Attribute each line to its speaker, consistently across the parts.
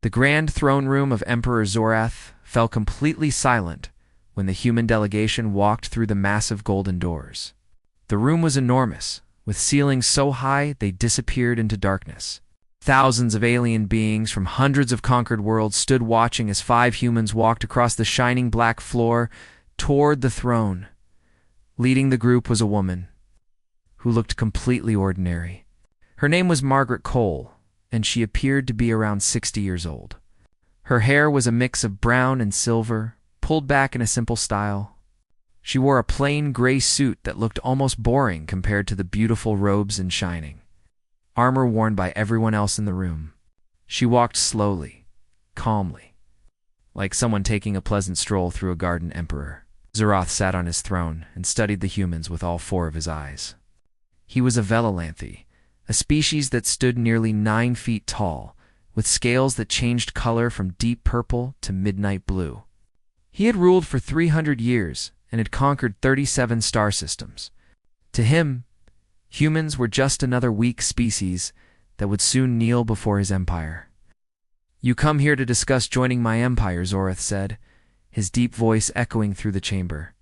Speaker 1: The grand throne room of Emperor Zorath fell completely silent when the human delegation walked through the massive golden doors. The room was enormous, with ceilings so high they disappeared into darkness. Thousands of alien beings from hundreds of conquered worlds stood watching as 5 humans walked across the shining black floor toward the throne. Leading the group was a woman who looked completely ordinary. Her name was Margaret Cole, and she appeared to be around 60 years old. Her hair was a mix of brown and silver, pulled back in a simple style. She wore a plain gray suit that looked almost boring compared to the beautiful robes and shining armor worn by everyone else in the room. She walked slowly, calmly, like someone taking a pleasant stroll through a garden. Emperor Zorath sat on his throne and studied the humans with all 4 of his eyes. He was a Velolanthe, a species that stood nearly 9 feet tall, with scales that changed color from deep purple to midnight blue. He had ruled for 300 years and had conquered 37 star systems. To him, humans were just another weak species that would soon kneel before his empire. "You come here to discuss joining my empire," Zorath said, his deep voice echoing through the chamber.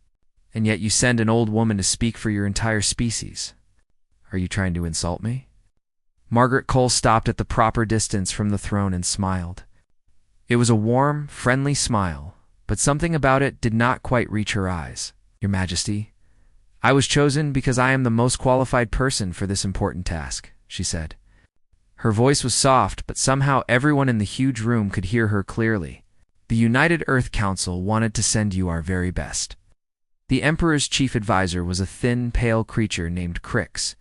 Speaker 1: "And yet you send an old woman to speak for your entire species. Are you trying to insult me?" Margaret Cole stopped at the proper distance from the throne and smiled. It was a warm, friendly smile, but something about it did not quite reach her eyes. "Your Majesty, I was chosen because I am the most qualified person for this important task," she said. Her voice was soft, but somehow everyone in the huge room could hear her clearly. "The United Earth Council wanted to send you our very best." The Emperor's chief advisor was a thin, pale creature named Crix.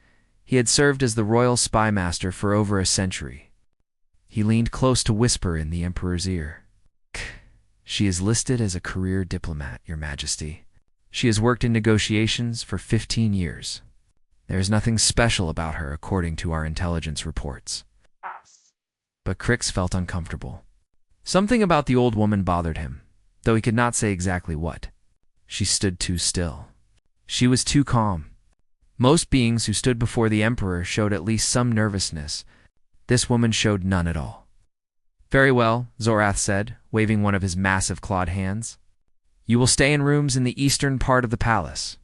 Speaker 1: He had served as the royal spy master for over a century. He leaned close to whisper in the Emperor's ear. "She is listed as a career diplomat, Your Majesty. She has worked in negotiations for 15 years. There is nothing special about her according to our intelligence reports." But Crix felt uncomfortable. Something about the old woman bothered him, though he could not say exactly what. She stood too still. She was too calm. Most beings who stood before the Emperor showed at least some nervousness. This woman showed none at all. "Very well," Zorath said, waving one of his massive clawed hands. "You will stay in rooms in the eastern part of the palace.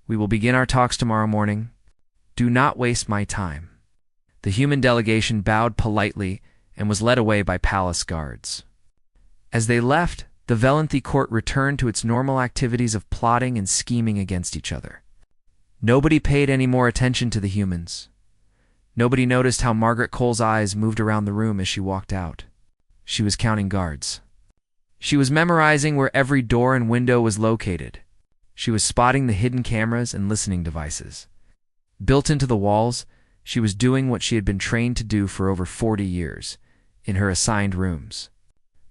Speaker 1: We will begin our talks tomorrow morning. Do not waste my time." The human delegation bowed politely and was led away by palace guards. As they left, the Velolanthe court returned to its normal activities of plotting and scheming against each other. Nobody paid any more attention to the humans. Nobody noticed how Margaret Cole's eyes moved around the room as she walked out. She was counting guards. She was memorizing where every door and window was located. She was spotting the hidden cameras and listening devices. Built into the walls, she was doing what she had been trained to do for over 40 years, in her assigned rooms.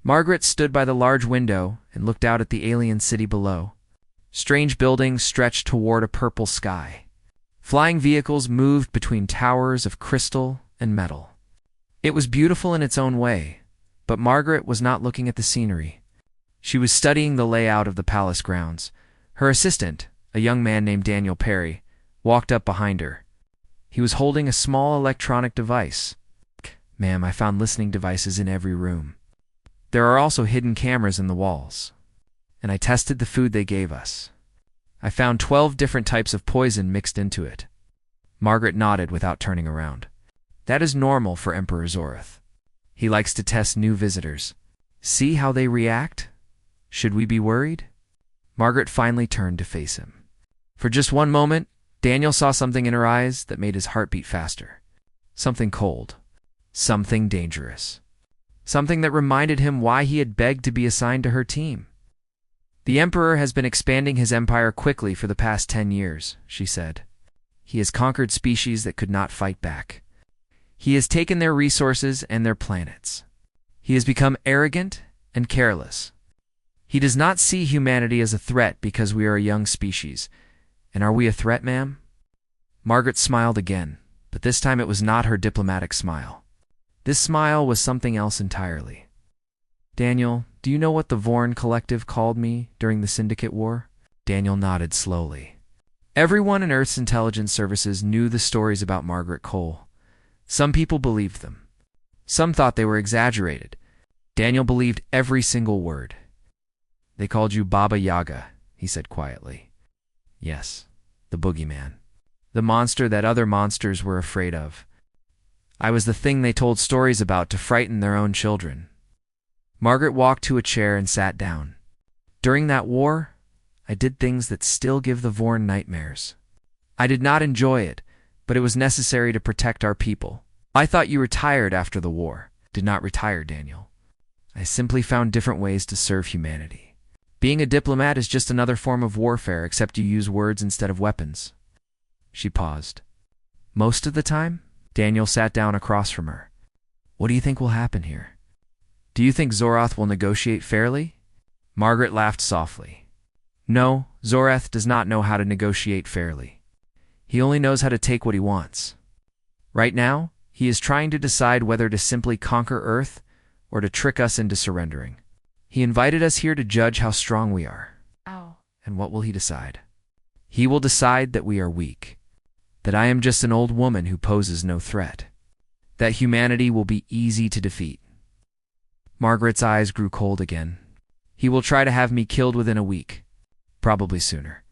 Speaker 1: Margaret stood by the large window and looked out at the alien city below. Strange buildings stretched toward a purple sky. Flying vehicles moved between towers of crystal and metal. It was beautiful in its own way, but Margaret was not looking at the scenery. She was studying the layout of the palace grounds. Her assistant, a young man named Daniel Perry, walked up behind her. He was holding a small electronic device. "Ma'am, I found listening devices in every room. There are also hidden cameras in the walls. And I tested the food they gave us. I found 12 different types of poison mixed into it." Margaret nodded without turning around. "That is normal for Emperor Zorath. He likes to test new visitors. See how they react? Should we be worried?" Margaret finally turned to face him. For just one moment, Daniel saw something in her eyes that made his heart beat faster. Something cold. Something dangerous. Something that reminded him why he had begged to be assigned to her team. "The Emperor has been expanding his empire quickly for the past 10 years, she said. "He has conquered species that could not fight back. He has taken their resources and their planets. He has become arrogant and careless. He does not see humanity as a threat because we are a young species. And are we a threat, ma'am?" Margaret smiled again, but this time it was not her diplomatic smile. This smile was something else entirely. "Daniel, do you know what the Vorn Collective called me during the Syndicate War?" Daniel nodded slowly. Everyone in Earth's intelligence services knew the stories about Margaret Cole. Some people believed them. Some thought they were exaggerated, Daniel believed every single word. They called you Baba Yaga, he said quietly. Yes, the boogeyman. The monster that other monsters were afraid of. I was the thing they told stories about to frighten their own children. Margaret walked to a chair and sat down. During that war, I did things that still give the Vorn nightmares. I did not enjoy it, but it was necessary to protect our people. I thought you retired after the war. Did not retire, Daniel. I simply found different ways to serve humanity. Being a diplomat is just another form of warfare, except you use words instead of weapons. She paused. Most of the time, Daniel sat down across from her. What do you think will happen here? Do you think Zorath will negotiate fairly? Margaret laughed softly. No, Zorath does not know how to negotiate fairly. He only knows how to take what he wants. Right now, he is trying to decide whether to simply conquer Earth or to trick us into surrendering. He invited us here to judge how strong we are.
Speaker 2: Ow.
Speaker 1: And what will he decide? He will decide that we are weak, that I am just an old woman who poses no threat, that humanity will be easy to defeat. Margaret's eyes grew cold again. He will try to have me killed within a week, probably sooner.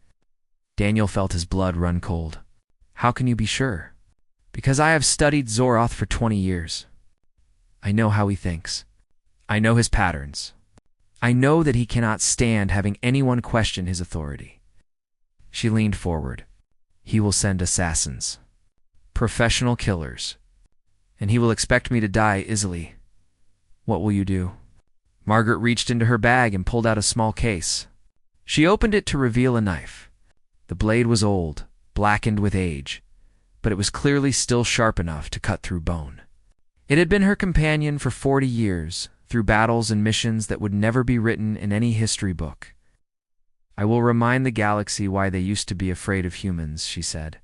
Speaker 1: Daniel felt his blood run cold. How can you be sure? Because I have studied Zoroth for 20 years. I know how he thinks. I know his patterns. I know that he cannot stand having anyone question his authority. She leaned forward. He will send assassins, professional killers, and he will expect me to die easily. What will you do? Margaret reached into her bag and pulled out a small case. She opened it to reveal a knife. The blade was old, blackened with age, but it was clearly still sharp enough to cut through bone. It had been her companion for 40 years, through battles and missions that would never be written in any history book. I will remind the galaxy why they used to be afraid of humans, she said.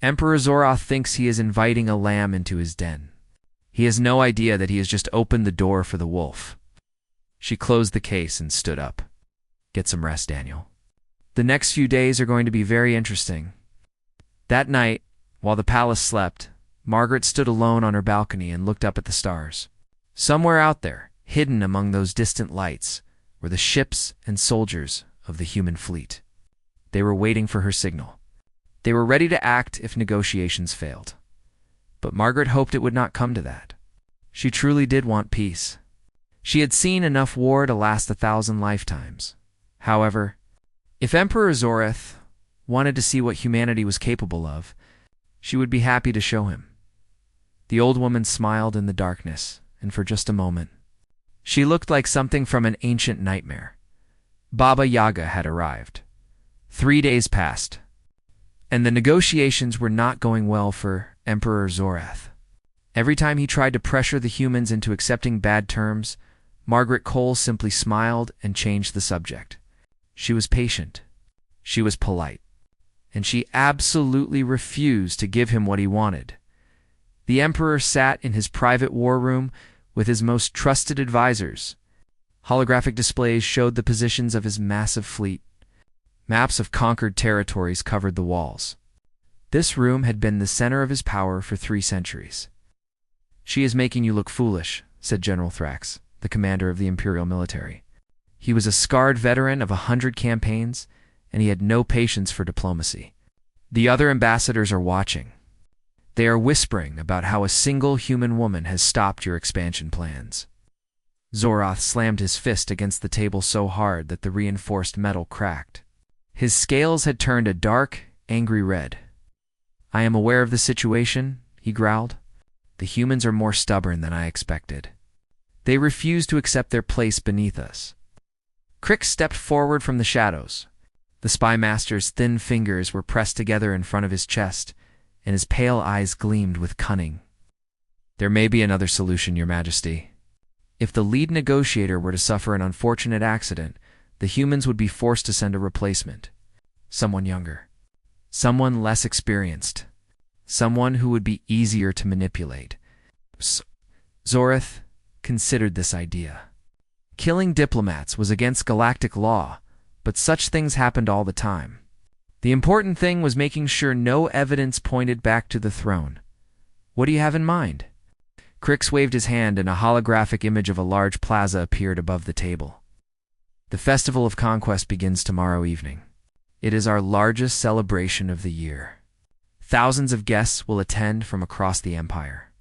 Speaker 1: Emperor Zoroth thinks he is inviting a lamb into his den. He has no idea that he has just opened the door for the wolf. She closed the case and stood up. Get some rest, Daniel. The next few days are going to be very interesting. That night, while the palace slept, Margaret stood alone on her balcony and looked up at the stars. Somewhere out there, hidden among those distant lights, were the ships and soldiers of the human fleet. They were waiting for her signal. They were ready to act if negotiations failed. But Margaret hoped it would not come to that. She truly did want peace. She had seen enough war to last 1,000 lifetimes. However, if Emperor Zoreth wanted to see what humanity was capable of, she would be happy to show him. The old woman smiled in the darkness, and for just a moment, she looked like something from an ancient nightmare. Baba Yaga had arrived. 3 days passed, and the negotiations were not going well for Emperor Zorath. Every time he tried to pressure the humans into accepting bad terms, Margaret Cole simply smiled and changed the subject. She was patient. She was polite. And she absolutely refused to give him what he wanted. The Emperor sat in his private war room with his most trusted advisors. Holographic displays showed the positions of his massive fleet. Maps of conquered territories covered the walls. This room had been the center of his power for 3 centuries. She is making you look foolish, said General Thrax, the commander of the Imperial military. He was a scarred veteran of 100 campaigns, and he had no patience for diplomacy. The other ambassadors are watching. They are whispering about how a single human woman has stopped your expansion plans. Zoroth slammed his fist against the table so hard that the reinforced metal cracked. His scales had turned a dark, angry red. I am aware of the situation, he growled. The humans are more stubborn than I expected. They refuse to accept their place beneath us. Crick stepped forward from the shadows. The spy master's thin fingers were pressed together in front of his chest, and his pale eyes gleamed with cunning. There may be another solution, Your Majesty. If the lead negotiator were to suffer an unfortunate accident, the humans would be forced to send a replacement. Someone younger. Someone less experienced. Someone who would be easier to manipulate. Zoreth considered this idea. Killing diplomats was against galactic law, but such things happened all the time. The important thing was making sure no evidence pointed back to the throne. What do you have in mind? Crix waved his hand and a holographic image of a large plaza appeared above the table. The Festival of Conquest begins tomorrow evening. It is our largest celebration of the year. Thousands of guests will attend from across the Empire.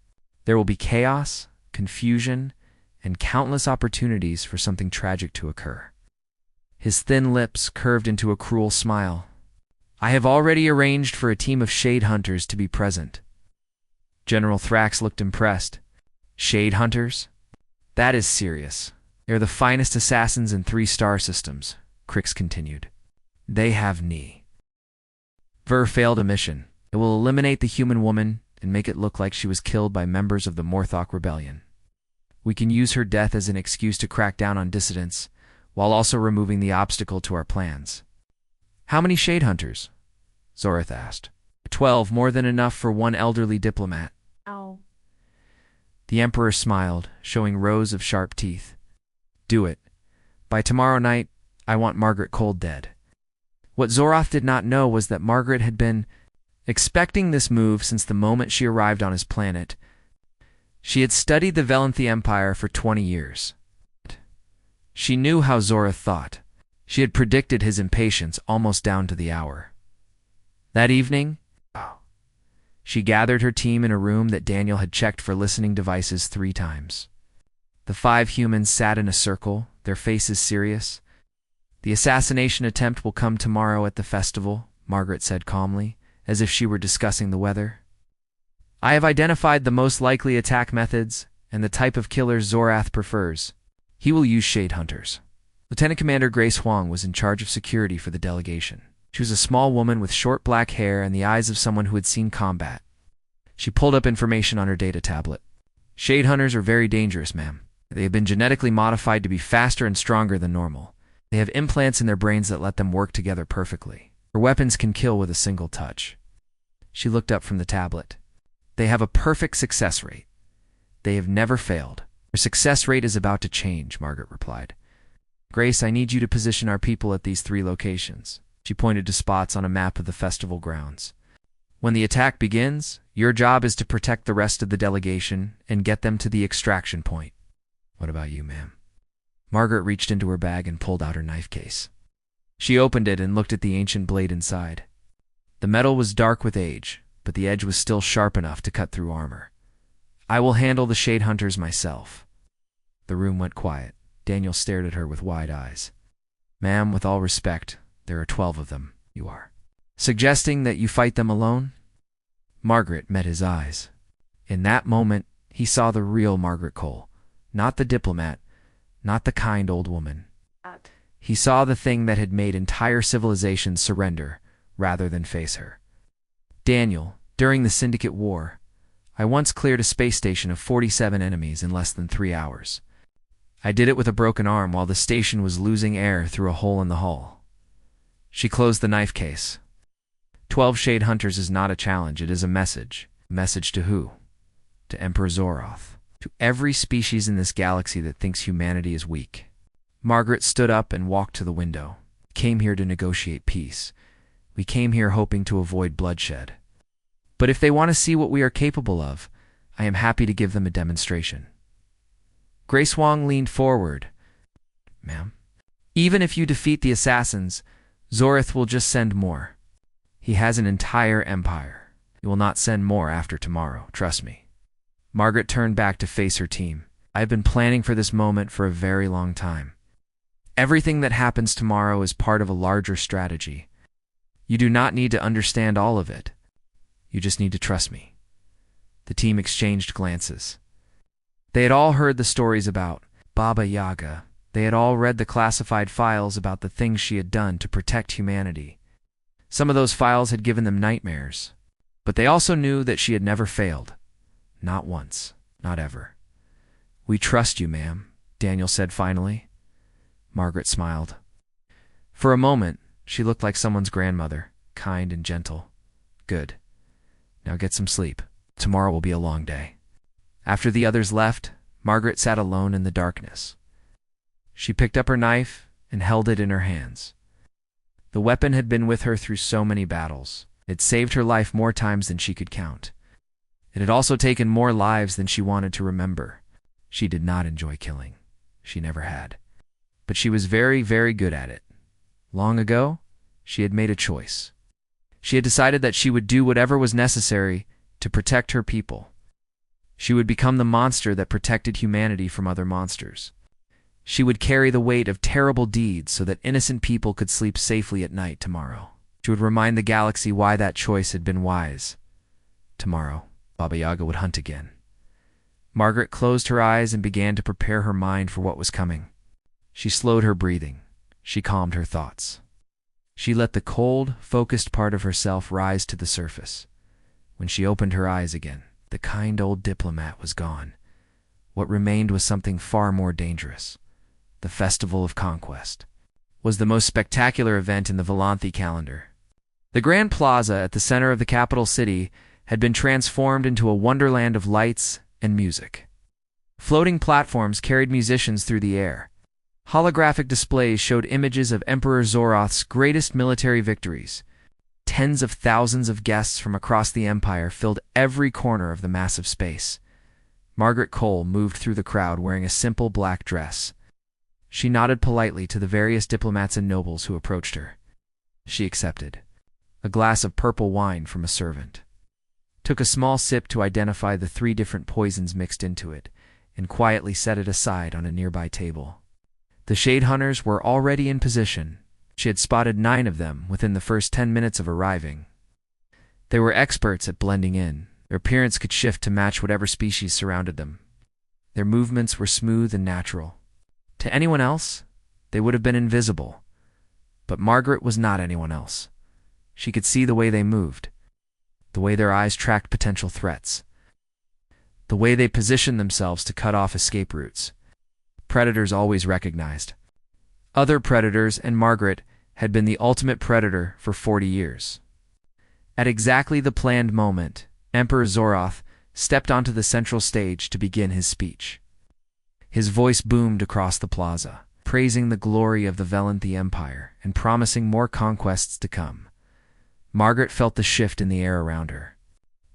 Speaker 1: There will be chaos, confusion, and countless opportunities for something tragic to occur. His thin lips curved into a cruel smile. I have already arranged for a team of shade hunters to be present. General Thrax looked impressed. Shade hunters? That is serious. They're the finest assassins in 3 star systems, Crix continued. They have knee. Ver failed a mission. It will eliminate the human woman and make it look like she was killed by members of the Morthok Rebellion. We can use her death as an excuse to crack down on dissidents, while also removing the obstacle to our plans. How many shade hunters? Zoreth asked. 12, more than enough for one elderly diplomat.
Speaker 2: Ow.
Speaker 1: The Emperor smiled, showing rows of sharp teeth. Do it. By tomorrow night, I want Margaret cold dead. What Zoroth did not know was that Margaret had been expecting this move since the moment she arrived on his planet. She had studied the Velanthi Empire for 20 years. She knew how Zoroth thought. She had predicted his impatience almost down to the hour. That evening, she gathered her team in a room that Daniel had checked for listening devices 3 times. The 5 humans sat in a circle, their faces serious. The assassination attempt will come tomorrow at the festival, Margaret said calmly, as if she were discussing the weather. I have identified the most likely attack methods and the type of killers Zorath prefers. He will use shade hunters. Lieutenant Commander Grace Huang was in charge of security for the delegation. She was a small woman with short black hair and the eyes of someone who had seen combat. She pulled up information on her data tablet. Shade hunters are very dangerous, ma'am. They have been genetically modified to be faster and stronger than normal. They have implants in their brains that let them work together perfectly. Their weapons can kill with a single touch. She looked up from the tablet. They have a perfect success rate. They have never failed. Their success rate is about to change, Margaret replied. Grace, I need you to position our people at these 3 locations. She pointed to spots on a map of the festival grounds. When the attack begins, your job is to protect the rest of the delegation and get them to the extraction point. What about you, ma'am? Margaret reached into her bag and pulled out her knife case. She opened it and looked at the ancient blade inside. The metal was dark with age, but the edge was still sharp enough to cut through armor. I will handle the shade hunters myself. The room went quiet. Daniel stared at her with wide eyes. Ma'am, with all respect, there are 12 of them. You are suggesting that you fight them alone? Margaret met his eyes. In that moment, he saw the real Margaret Cole, not the diplomat, not the kind old woman. He saw the thing that had made entire civilizations surrender rather than face her. Daniel, during the Syndicate War, I once cleared a space station of 47 enemies in less than 3 hours. I did it with a broken arm while the station was losing air through a hole in the hull. She closed the knife case. 12 shade hunters is not a challenge, it is a message. A message to who? To Emperor Zoroth. To every species in this galaxy that thinks humanity is weak. Margaret stood up and walked to the window. We came here to negotiate peace. We came here hoping to avoid bloodshed. But if they want to see what we are capable of, I am happy to give them a demonstration. Grace Huang leaned forward. Ma'am? Even if you defeat the assassins, Zoreth will just send more. He has an entire empire. He will not send more after tomorrow, trust me. Margaret turned back to face her team. I have been planning for this moment for a very long time. Everything that happens tomorrow is part of a larger strategy. You do not need to understand all of it. You just need to trust me. The team exchanged glances. They had all heard the stories about Baba Yaga. They had all read the classified files about the things she had done to protect humanity. Some of those files had given them nightmares. But they also knew that she had never failed. Not once. Not ever. We trust you, ma'am, Daniel said finally. Margaret smiled. For a moment, she looked like someone's grandmother, kind and gentle. Good. Now get some sleep. Tomorrow will be a long day. After the others left, Margaret sat alone in the darkness. She picked up her knife and held it in her hands. The weapon had been with her through so many battles. It saved her life more times than she could count. It had also taken more lives than she wanted to remember. She did not enjoy killing. She never had. But she was very, very good at it. Long ago, she had made a choice. She had decided that she would do whatever was necessary to protect her people. She would become the monster that protected humanity from other monsters. She would carry the weight of terrible deeds so that innocent people could sleep safely at night tomorrow. She would remind the galaxy why that choice had been wise. Tomorrow, Baba Yaga would hunt again. Margaret closed her eyes and began to prepare her mind for what was coming. She slowed her breathing. She calmed her thoughts. She let the cold, focused part of herself rise to the surface. When she opened her eyes again, the kind old diplomat was gone. What remained was something far more dangerous. The Festival of Conquest was the most spectacular event in the Volanthi calendar. The Grand Plaza at the center of the capital city had been transformed into a wonderland of lights and music. Floating platforms carried musicians through the air. Holographic displays showed images of Emperor Zoroth's greatest military victories. Tens of thousands of guests from across the empire filled every corner of the massive space. Margaret Cole moved through the crowd wearing a simple black dress. She nodded politely to the various diplomats and nobles who approached her. She accepted a glass of purple wine from a servant, took a small sip to identify the 3 different poisons mixed into it, and quietly set it aside on a nearby table. The Shade Hunters were already in position. She had spotted 9 of them within the first 10 minutes of arriving. They were experts at blending in. Their appearance could shift to match whatever species surrounded them. Their movements were smooth and natural. To anyone else, they would have been invisible. But Margaret was not anyone else. She could see the way they moved, the way their eyes tracked potential threats, the way they positioned themselves to cut off escape routes. Predators always recognized other predators, and Margaret had been the ultimate predator for 40 years. At exactly the planned moment, Emperor Zoroth stepped onto the central stage to begin his speech. His voice boomed across the plaza, praising the glory of the Volanthi Empire and promising more conquests to come. Margaret felt the shift in the air around her.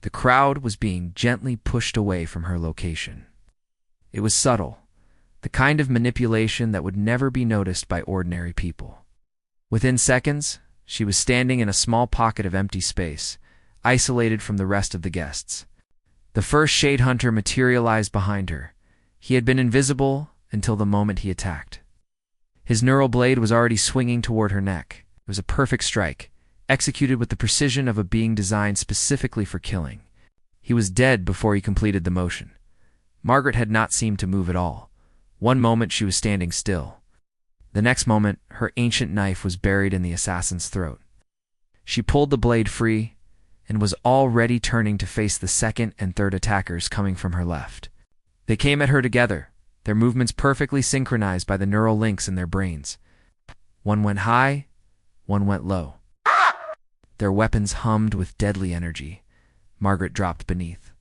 Speaker 1: The crowd was being gently pushed away from her location. It was subtle, the kind of manipulation that would never be noticed by ordinary people. Within seconds, she was standing in a small pocket of empty space, isolated from the rest of the guests. The first Shade Hunter materialized behind her. He had been invisible until the moment he attacked. His neural blade was already swinging toward her neck. It was a perfect strike, executed with the precision of a being designed specifically for killing. He was dead before he completed the motion. Margaret had not seemed to move at all. One moment she was standing still. The next moment, her ancient knife was buried in the assassin's throat. She pulled the blade free and was already turning to face the second and third attackers coming from her left. They came at her together, their movements perfectly synchronized by the neural links in their brains. One went high, one went low. Their weapons hummed with deadly energy. Margaret dropped beneath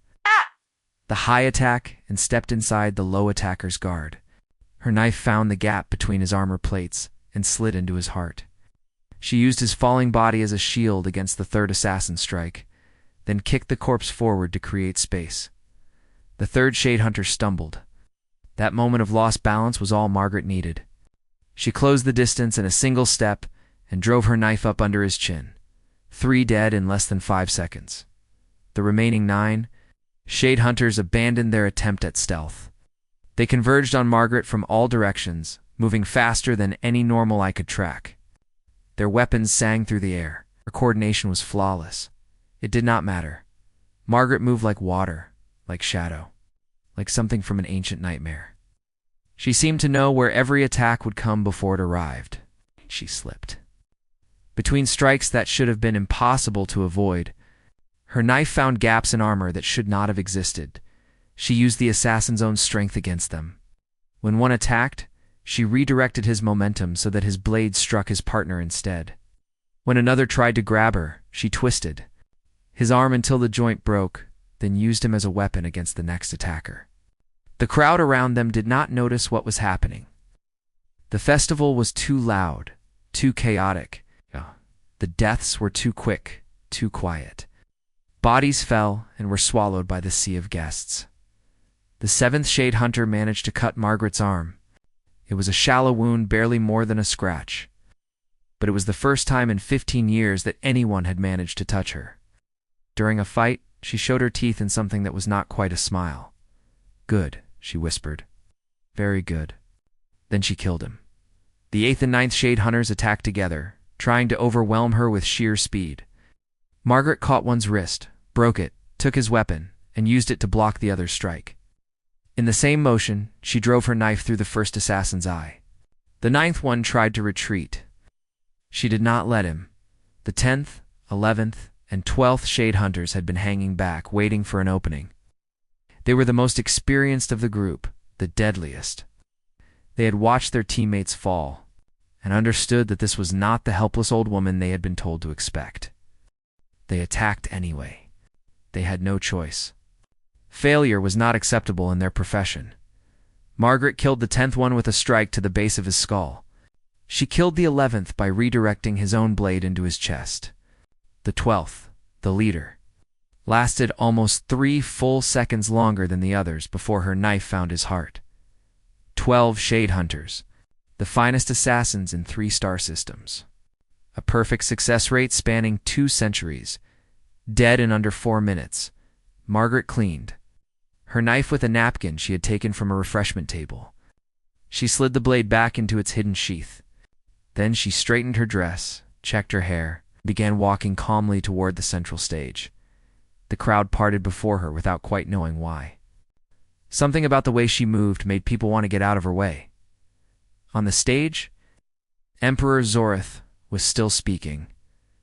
Speaker 1: the high attack and stepped inside the low attacker's guard. Her knife found the gap between his armor plates and slid into his heart. She used his falling body as a shield against the third assassin strike, then kicked the corpse forward to create space. The third Shade Hunter stumbled. That moment of lost balance was all Margaret needed. She closed the distance in a single step and drove her knife up under his chin. 3 dead in less than 5 seconds. The remaining 9 Shade Hunters abandoned their attempt at stealth. They converged on Margaret from all directions, moving faster than any normal eye could track. Their weapons sang through the air. Her coordination was flawless. It did not matter. Margaret moved like water, like shadow, like something from an ancient nightmare. She seemed to know where every attack would come before it arrived. She slipped. Between strikes that should have been impossible to avoid, her knife found gaps in armor that should not have existed. She used the assassin's own strength against them. When one attacked, she redirected his momentum so that his blade struck his partner instead. When another tried to grab her, she twisted his arm until the joint broke, then used him as a weapon against the next attacker. The crowd around them did not notice what was happening. The festival was too loud, too chaotic. The deaths were too quick, too quiet. Bodies fell and were swallowed by the sea of guests. The seventh Shade Hunter managed to cut Margaret's arm. It was a shallow wound, barely more than a scratch. But it was the first time in 15 years that anyone had managed to touch her. During a fight, she showed her teeth in something that was not quite a smile. "Good," she whispered. "Very good." Then she killed him. The 8th and 9th Shade Hunters attacked together, trying to overwhelm her with sheer speed. Margaret caught one's wrist, broke it, took his weapon, and used it to block the other's strike. In the same motion, she drove her knife through the first assassin's eye. The 9th one tried to retreat. She did not let him. The 10th, 11th, and 12th Shade Hunters had been hanging back, waiting for an opening. They were the most experienced of the group, the deadliest. They had watched their teammates fall, and understood that this was not the helpless old woman they had been told to expect. They attacked anyway. They had no choice. Failure was not acceptable in their profession. Margaret killed the 10th one with a strike to the base of his skull. She killed the 11th by redirecting his own blade into his chest. The 12th, the leader, lasted almost 3 full seconds longer than the others before her knife found his heart. 12 Shade Hunters, the finest assassins in 3 star systems. A perfect success rate spanning 2 centuries. Dead in under 4 minutes. Margaret cleaned. Her knife with a napkin she had taken from a refreshment table. She slid the blade back into its hidden sheath. Then she straightened her dress, checked her hair, and began walking calmly toward the central stage. The crowd parted before her without quite knowing why. Something about the way she moved made people want to get out of her way. On the stage, Emperor Zorath was still speaking,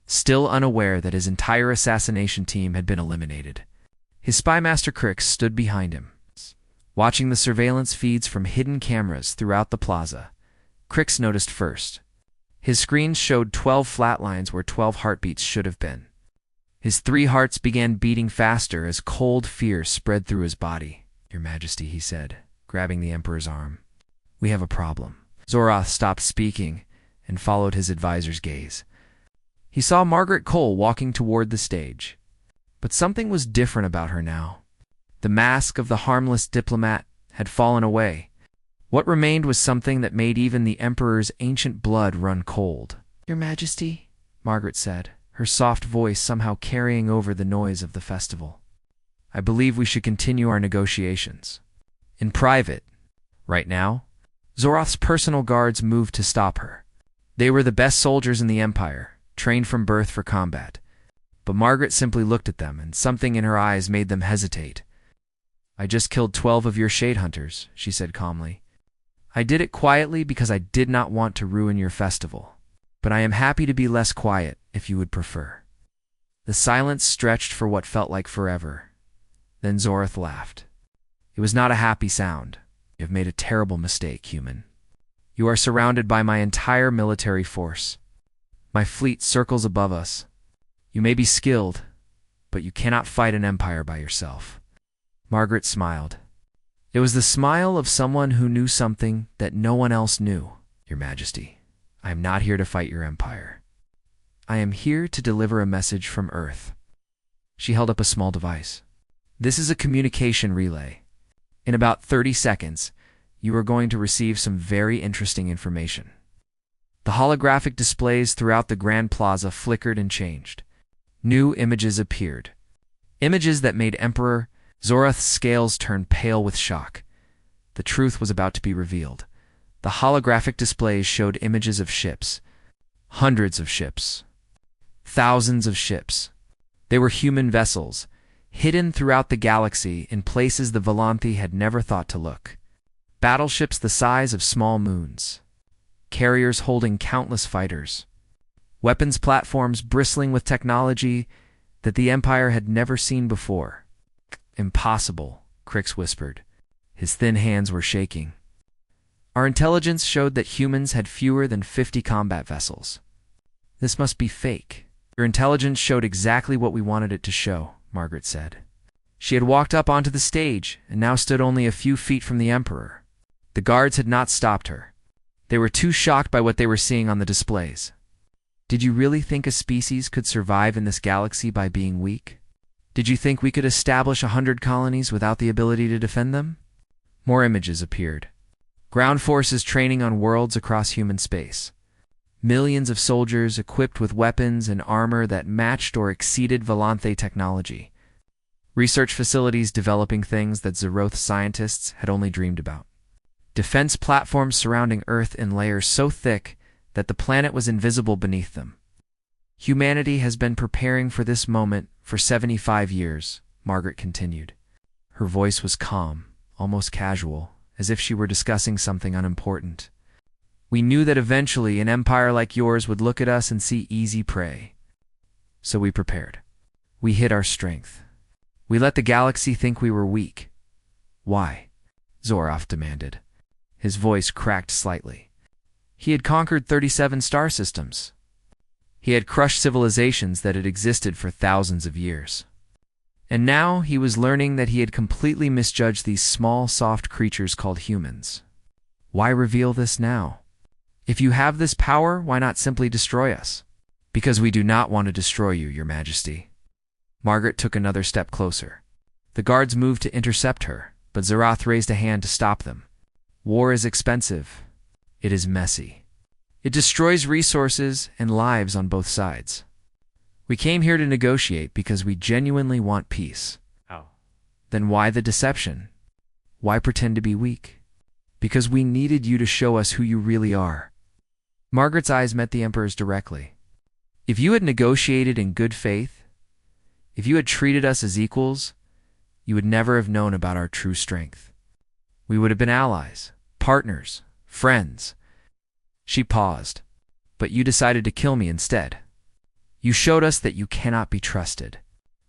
Speaker 1: still unaware that his entire assassination team had been eliminated. His spy master Crix stood behind him, watching the surveillance feeds from hidden cameras throughout the plaza. Crix noticed first. His screens showed 12 flat lines where 12 heartbeats should have been. His 3 hearts began beating faster as cold fear spread through his body. "Your Majesty," he said, grabbing the Emperor's arm. "We have a problem." Zorath stopped speaking and followed his advisor's gaze. He saw Margaret Cole walking toward the stage. But something was different about her now. The mask of the harmless diplomat had fallen away. What remained was something that made even the Emperor's ancient blood run cold. "Your Majesty," Margaret said, her soft voice somehow carrying over the noise of the festival. "I believe we should continue our negotiations. In private." Right now, Zorath's personal guards moved to stop her. They were the best soldiers in the Empire, trained from birth for combat. But Margaret simply looked at them, and something in her eyes made them hesitate. "I just killed 12 of your Shade Hunters," she said calmly. "I did it quietly because I did not want to ruin your festival. But I am happy to be less quiet, if you would prefer." The silence stretched for what felt like forever. Then Zorath laughed. It was not a happy sound. "You have made a terrible mistake, human. You are surrounded by my entire military force. My fleet circles above us. You may be skilled, but you cannot fight an empire by yourself." Margaret smiled. It was the smile of someone who knew something that no one else knew. "Your Majesty, I am not here to fight your empire. I am here to deliver a message from Earth." She held up a small device. "This is a communication relay. In about 30 seconds, you are going to receive some very interesting information." The holographic displays throughout the Grand Plaza flickered and changed. New images appeared. Images that made Emperor Zorath's scales turn pale with shock. The truth was about to be revealed. The holographic displays showed images of ships. Hundreds of ships. Thousands of ships. They were human vessels, hidden throughout the galaxy in places the Volanthi had never thought to look. Battleships the size of small moons. Carriers holding countless fighters. Weapons platforms bristling with technology that the Empire had never seen before. "Impossible," Crix whispered. His thin hands were shaking. "Our intelligence showed that humans had fewer than 50 combat vessels. This must be fake." "Your intelligence showed exactly what we wanted it to show," Margaret said. She had walked up onto the stage and now stood only a few feet from the Emperor. The guards had not stopped her. They were too shocked by what they were seeing on the displays. "Did you really think a species could survive in this galaxy by being weak?" Did you think we could establish 100 colonies without the ability to defend them? More images appeared. Ground forces training on worlds across human space. Millions of soldiers equipped with weapons and armor that matched or exceeded Volanthe technology. Research facilities developing things that Zeroth scientists had only dreamed about. Defense platforms surrounding Earth in layers so thick that the planet was invisible beneath them. Humanity has been preparing for this moment for 75 years, Margaret continued. Her voice was calm, almost casual, as if she were discussing something unimportant. We knew that eventually an empire like yours would look at us and see easy prey. So we prepared. We hid our strength. We let the galaxy think we were weak. Why? Zoroth demanded. His voice cracked slightly. He had conquered 37 star systems. He had crushed civilizations that had existed for thousands of years. And now he was learning that he had completely misjudged these small, soft creatures called humans. Why reveal this now? If you have this power, why not simply destroy us? Because we do not want to destroy you, Your Majesty. Margaret took another step closer. The guards moved to intercept her, but Zeroth raised a hand to stop them. War is expensive. It is messy. It destroys resources and lives on both sides. We came here to negotiate because we genuinely want peace.
Speaker 2: Oh.
Speaker 1: Then why the deception? Why pretend to be weak? Because we needed you to show us who you really are. Margaret's eyes met the Emperor's directly. If you had negotiated in good faith, if you had treated us as equals, you would never have known about our true strength. We would have been allies, partners, friends. She paused. But you decided to kill me instead. You showed us that you cannot be trusted,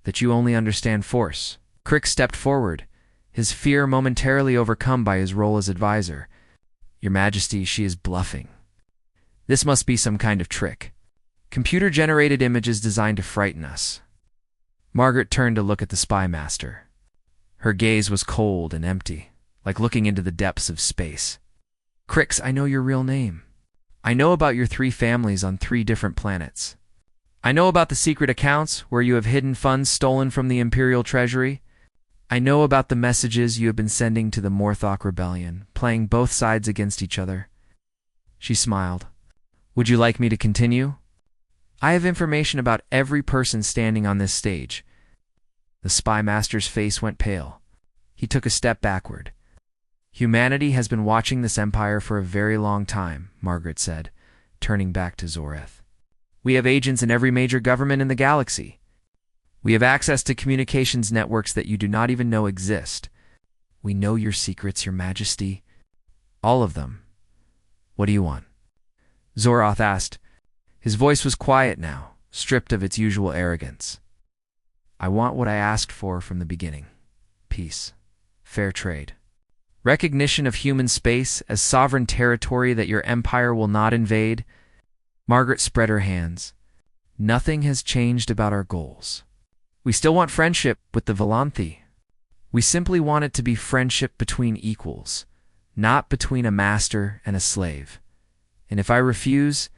Speaker 1: that you only understand force. Crick stepped forward, his fear momentarily overcome by his role as advisor. Your Majesty, she is bluffing. This must be some kind of trick. Computer-generated images designed to frighten us. Margaret turned to look at the spy master. Her gaze was cold and empty, like looking into the depths of space. Crix, I know your real name. I know about your 3 families on 3 different planets. I know about the secret accounts where you have hidden funds stolen from the Imperial Treasury. I know about the messages you have been sending to the Morthok Rebellion, playing both sides against each other. She smiled. Would you like me to continue? I have information about every person standing on this stage. The spy master's face went pale. He took a step backward. Humanity has been watching this empire for a very long time, Margaret said, turning back to Zoroth. We have agents in every major government in the galaxy. We have access to communications networks that you do not even know exist. We know your secrets, Your Majesty. All of them. What do you want? Zoroth asked. His voice was quiet now, stripped of its usual arrogance. I want what I asked for from the beginning. Peace. Fair trade. Recognition of human space as sovereign territory that your empire will not invade. Margaret spread her hands. Nothing has changed about our goals. We still want friendship with the Volanthe. We simply want it to be friendship between equals, not between a master and a slave. And if I refuse...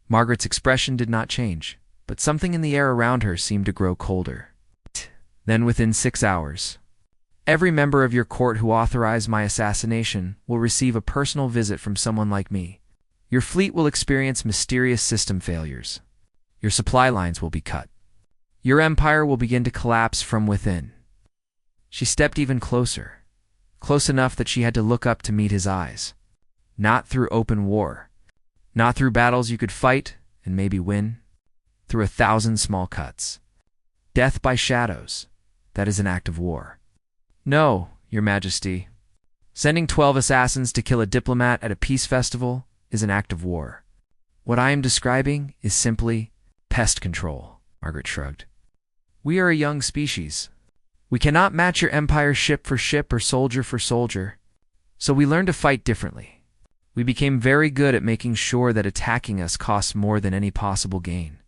Speaker 1: Margaret's expression did not change, but something in the air around her seemed to grow colder. Then within 6 hours, every member of your court who authorized my assassination will receive a personal visit from someone like me. Your fleet will experience mysterious system failures. Your supply lines will be cut. Your empire will begin to collapse from within. She stepped even closer, close enough that she had to look up to meet his eyes. Not through open war. Not through battles you could fight and maybe win. Through 1,000 small cuts. Death by shadows. That is an act of war. No, Your Majesty. Sending 12 assassins to kill a diplomat at a peace festival is an act of war. What I am describing is simply pest control, Margaret shrugged. We are a young species. We cannot match your empire ship for ship or soldier for soldier. So we learned to fight differently. We became very good at making sure that attacking us costs more than any possible gain.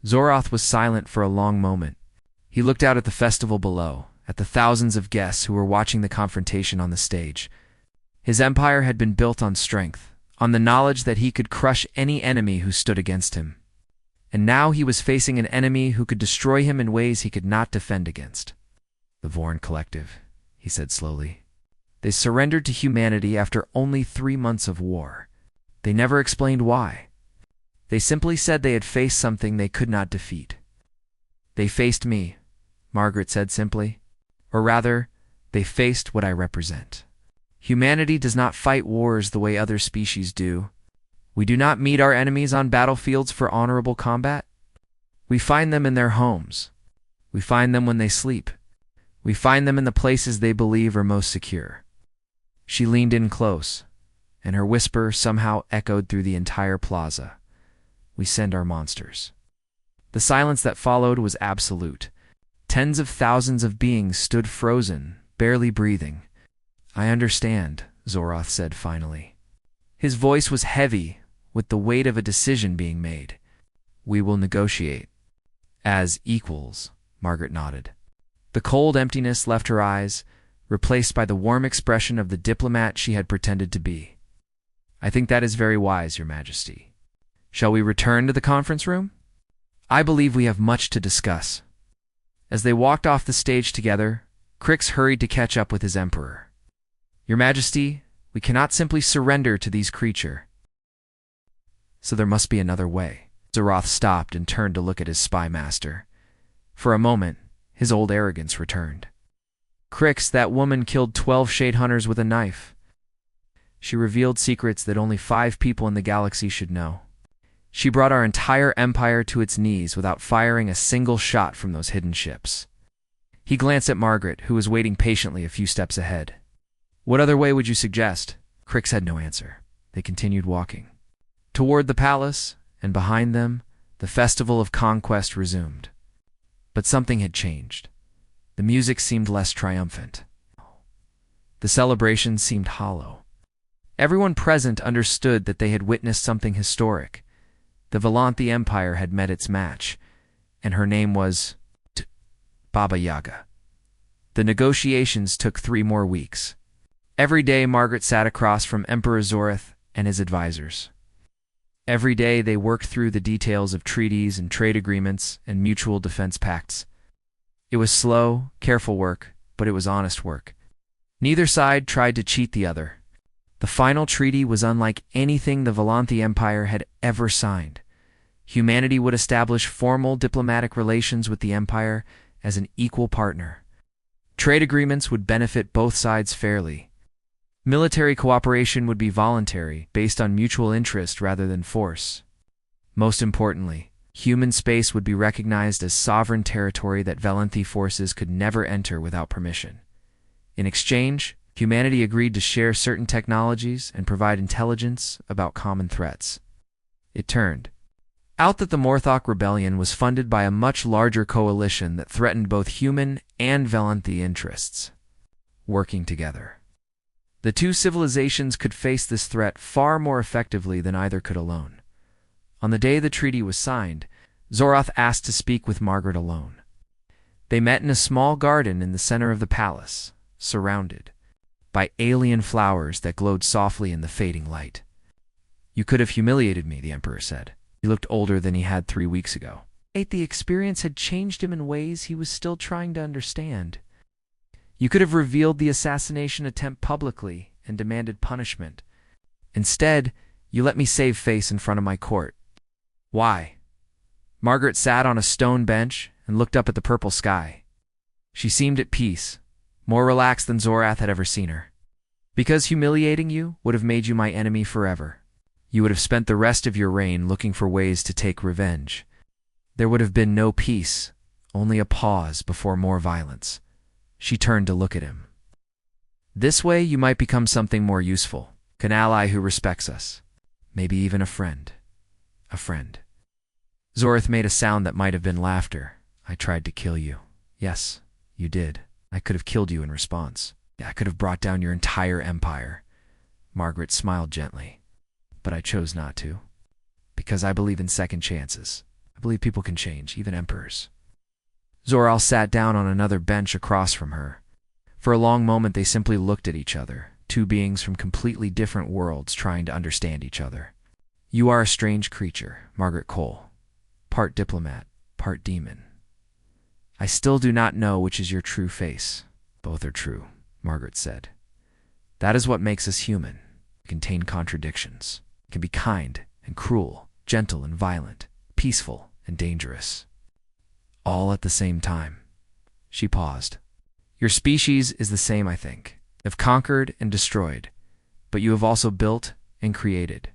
Speaker 1: Zoroth was silent for a long moment. He looked out at the festival below, at the thousands of guests who were watching the confrontation on the stage. His empire had been built on strength, on the knowledge that he could crush any enemy who stood against him. and now he was facing an enemy who could destroy him in ways he could not defend against. The Vorn Collective, he said slowly. They surrendered to humanity after only 3 months of war. They never explained why. They simply said they had faced something they could not defeat. They faced me, Margaret said simply. Or rather, they faced what I represent. Humanity does not fight wars the way other species do. We do not meet our enemies on battlefields for honorable combat. We find them in their homes. We find them when they sleep. We find them in the places they believe are most secure. She leaned in close, and her whisper somehow echoed through the entire plaza. We send our monsters. The silence that followed was absolute. Tens of thousands of beings stood frozen, barely breathing. I understand, Zoroth said finally. His voice was heavy, with the weight of a decision being made. We will negotiate. As equals, Margaret nodded. The cold emptiness left her eyes, replaced by the warm expression of the diplomat she had pretended to be. I think that is very wise, Your Majesty. Shall we return to the conference room? I believe we have much to discuss. As they walked off the stage together, Crix hurried to catch up with his emperor. Your Majesty, we cannot simply surrender to these creatures. So there must be another way. Zoroth stopped and turned to look at his spy master. For a moment, his old arrogance returned. Crix, that woman killed 12 shade hunters with a knife. She revealed secrets that only 5 people in the galaxy should know. She brought our entire empire to its knees without firing a single shot from those hidden ships. He glanced at Margaret, who was waiting patiently a few steps ahead. What other way would you suggest? Crix had no answer. They continued walking. Toward the palace, and behind them, the festival of conquest resumed. But something had changed. The music seemed less triumphant. The celebration seemed hollow. Everyone present understood that they had witnessed something historic. The Valanthi Empire had met its match, and her name was Baba Yaga. The negotiations took 3 more weeks. Every day Margaret sat across from Emperor Zoroth and his advisors. Every day they worked through the details of treaties and trade agreements and mutual defense pacts. It was slow, careful work, but it was honest work. Neither side tried to cheat the other. The final treaty was unlike anything the Valanthi Empire had ever signed. Humanity would establish formal diplomatic relations with the Empire as an equal partner. Trade agreements would benefit both sides fairly. Military cooperation would be voluntary, based on mutual interest rather than force. Most importantly, human space would be recognized as sovereign territory that Valanthi forces could never enter without permission. In exchange, humanity agreed to share certain technologies and provide intelligence about common threats. It turned out that the Morthok Rebellion was funded by a much larger coalition that threatened both human and Valanthi interests. Working together, the 2 civilizations could face this threat far more effectively than either could alone. On the day the treaty was signed, Zoroth asked to speak with Margaret alone. They met in a small garden in the center of the palace, surrounded by alien flowers that glowed softly in the fading light. You could have humiliated me, the Emperor said. He looked older than he had 3 weeks ago. The experience had changed him in ways he was still trying to understand. You could have revealed the assassination attempt publicly and demanded punishment. Instead, you let me save face in front of my court. Why? Margaret sat on a stone bench and looked up at the purple sky. She seemed at peace, more relaxed than Zoroth had ever seen her. Because humiliating you would have made you my enemy forever. You would have spent the rest of your reign looking for ways to take revenge. There would have been no peace, only a pause before more violence. She turned to look at him. This way you might become something more useful, an ally who respects us, maybe even a friend. A friend. Zoroth made a sound that might have been laughter. I tried to kill you. Yes, you did. I could have killed you in response. I could have brought down your entire empire. Margaret smiled gently. But I chose not to. Because I believe in second chances. I believe people can change, even emperors. Zoroth sat down on another bench across from her. For a long moment they simply looked at each other, 2 beings from completely different worlds trying to understand each other. You are a strange creature, Margaret Cole. part diplomat, part demon. I still do not know which is your true face. Both are true, Margaret said. That is what makes us human. We contain contradictions. We can be kind and cruel, gentle and violent, peaceful and dangerous. All at the same time. She paused. Your species is the same, I think. You have conquered and destroyed, but you have also built and created.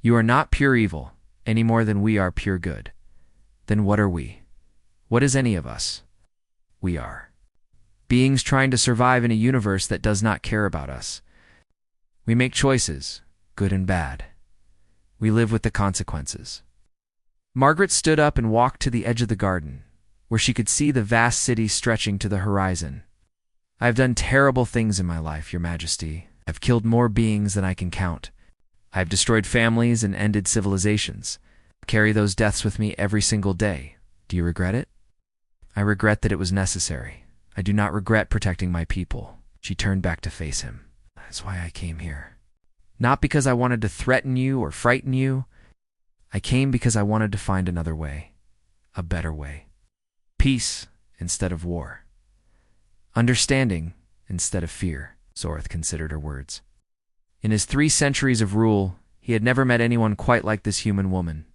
Speaker 1: You are not pure evil, any more than we are pure good. Then what are we? What is any of us? We are beings trying to survive in a universe that does not care about us. We make choices, good and bad. We live with the consequences. Margaret stood up and walked to the edge of the garden, where she could see the vast city stretching to the horizon. I have done terrible things in my life, Your Majesty. I have killed more beings than I can count. I have destroyed families and ended civilizations. I carry those deaths with me every single day. Do you regret it? I regret that it was necessary. I do not regret protecting my people. She turned back to face him. That's why I came here. Not because I wanted to threaten you or frighten you. I came because I wanted to find another way. A better way. Peace instead of war. Understanding instead of fear, Zorth considered her words. In his 3 centuries of rule, he had never met anyone quite like this human woman.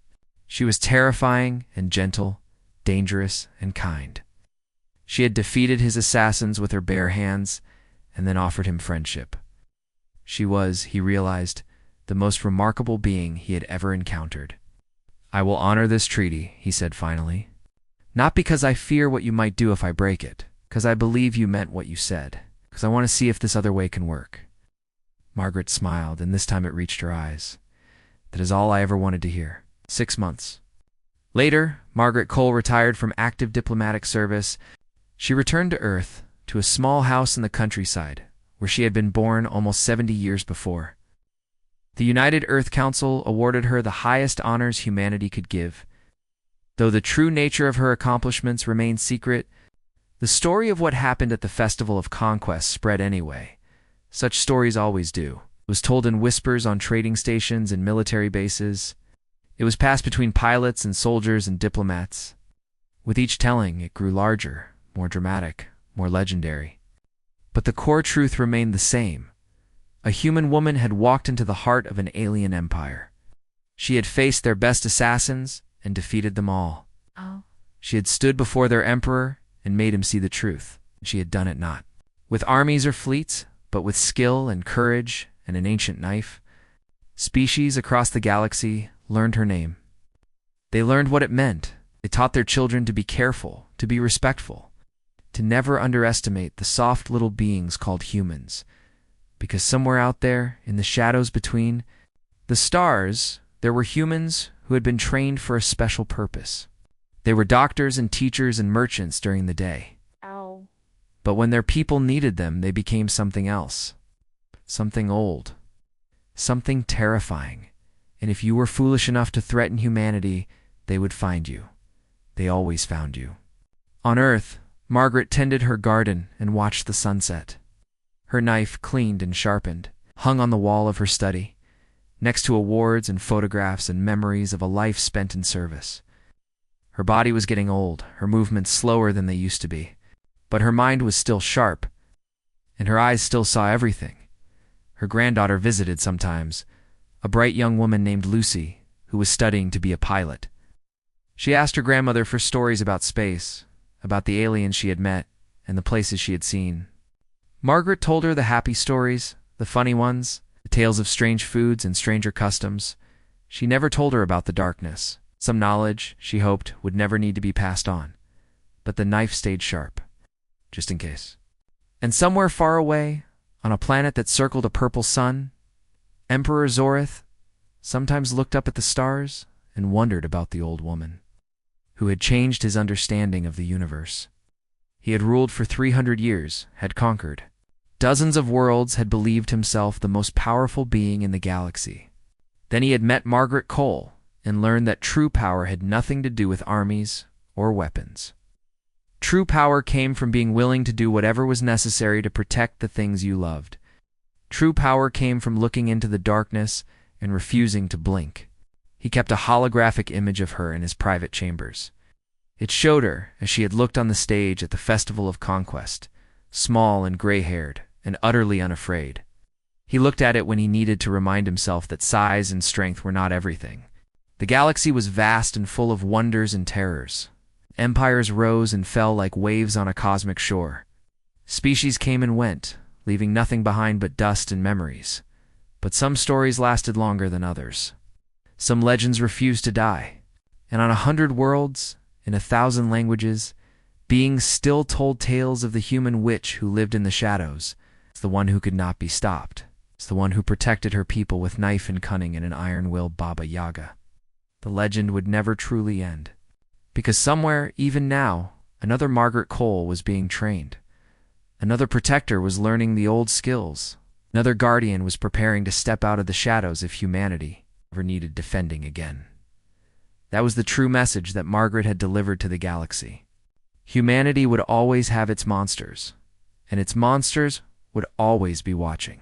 Speaker 1: She was terrifying and gentle, dangerous and kind. She had defeated his assassins with her bare hands and then offered him friendship. She was, he realized, the most remarkable being he had ever encountered. I will honor this treaty, he said finally. Not because I fear what you might do if I break it, because I believe you meant what you said, because I want to see if this other way can work. Margaret smiled, and this time it reached her eyes. That is all I ever wanted to hear. 6 months. Later, Margaret Cole retired from active diplomatic service. She returned to Earth, to a small house in the countryside, where she had been born almost 70 years before. The United Earth Council awarded her the highest honors humanity could give. Though the true nature of her accomplishments remained secret, the story of what happened at the Festival of Conquest spread anyway. Such stories always do. It was told in whispers on trading stations and military bases. It was passed between pilots and soldiers and diplomats. With each telling, it grew larger, more dramatic, more legendary. But the core truth remained the same. A human woman had walked into the heart of an alien empire. She had faced their best assassins and defeated them all. She had stood before their emperor and made him see the truth. She had done it not with armies or fleets, but with skill and courage and an ancient knife. Species across the galaxy learned her name. They learned what it meant. They taught their children to be careful, to be respectful, to never underestimate the soft little beings called humans. Because somewhere out there, in the shadows between the stars, there were humans who had been trained for a special purpose. They were doctors and teachers and merchants during the day. But when their people needed them, they became something else. Something old. Something terrifying. And if you were foolish enough to threaten humanity, they would find you. They always found you. On Earth, Margaret tended her garden and watched the sunset. Her knife, cleaned and sharpened, hung on the wall of her study, next to awards and photographs and memories of a life spent in service. Her body was getting old, her movements slower than they used to be, but her mind was still sharp, and her eyes still saw everything. Her granddaughter visited sometimes, a bright young woman named Lucy, who was studying to be a pilot. She asked her grandmother for stories about space, about the aliens she had met, and the places she had seen. Margaret told her the happy stories, the funny ones, the tales of strange foods and stranger customs. She never told her about the darkness. Some knowledge, she hoped, would never need to be passed on. But the knife stayed sharp, just in case. And somewhere far away, on a planet that circled a purple sun, Emperor Zorith sometimes looked up at the stars and wondered about the old woman, who had changed his understanding of the universe. He had ruled for 300 years, had conquered. Dozens of worlds, had believed himself the most powerful being in the galaxy. Then he had met Margaret Cole and learned that true power had nothing to do with armies or weapons. True power came from being willing to do whatever was necessary to protect the things you loved. True power came from looking into the darkness and refusing to blink. He kept a holographic image of her in his private chambers. It showed her as she had looked on the stage at the Festival of Conquest, small and gray-haired and utterly unafraid. He looked at it when he needed to remind himself that size and strength were not everything. The galaxy was vast and full of wonders and terrors. Empires rose and fell like waves on a cosmic shore. Species came and went, leaving nothing behind but dust and memories. But some stories lasted longer than others. Some legends refused to die. And on 100 worlds, in 1,000 languages, beings still told tales of the human witch who lived in the shadows. It's the one who could not be stopped. It's the one who protected her people with knife and cunning and an iron-willed Baba Yaga. The legend would never truly end. Because somewhere, even now, another Margaret Cole was being trained. Another protector was learning the old skills. Another guardian was preparing to step out of the shadows if humanity ever needed defending again. That was the true message that Margaret had delivered to the galaxy. Humanity would always have its monsters, and its monsters would always be watching.